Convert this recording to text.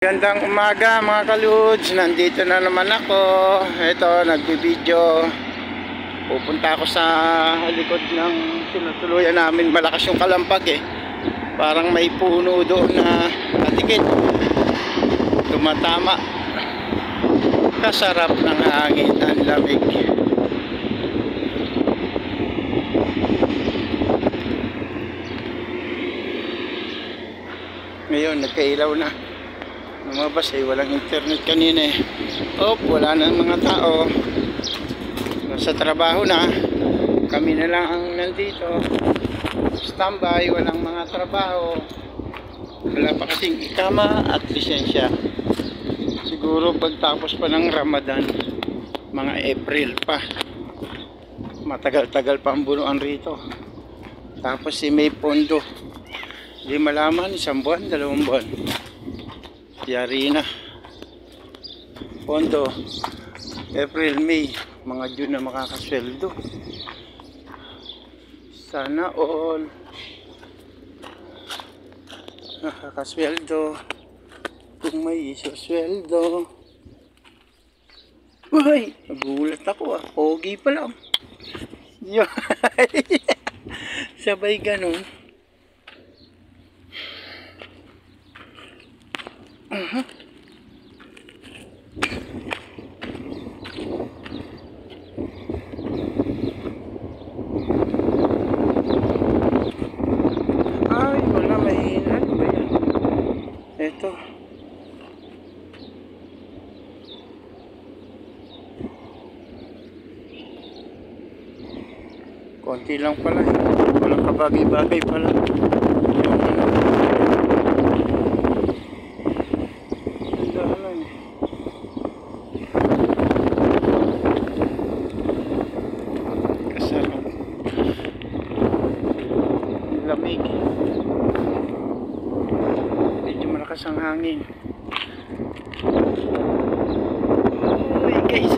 Gandang umaga mga kaludes, nandito na naman ako. Ito, nagbibideo. Pupunta ako sa likod ng tinutuluyan namin. Malakas yung kalampag eh. Parang may puno doon na katikit. Tumatama. Kasarap ng hangin, ang lamig. Ngayon, nagkailaw na. Lumabas eh, walang internet kanina eh. Wala na mga tao. Nasa trabaho na. Kami na lang ang nandito. Standby, walang mga trabaho. Wala pa kasing ikama at lisensya. Siguro pagtapos pa ng Ramadan, mga April pa. Matagal-tagal pa ang bunuan rito. Tapos si may pondo. Hindi malaman, 1 buwan, 2 buwan. Yari na. Pondo April, May, mga June na makakasweldo. Sana all nakakasweldo kung may isusweldo. Uy, nagulat ako ah. Pogi pa lang. Sabay ganun. Ay, wala, mahina. Ano ba yan? Ito. Konti lang pala. Walang kabagay-bagay pala. Lamig. Medyo malakas ang hangin. Uy guys,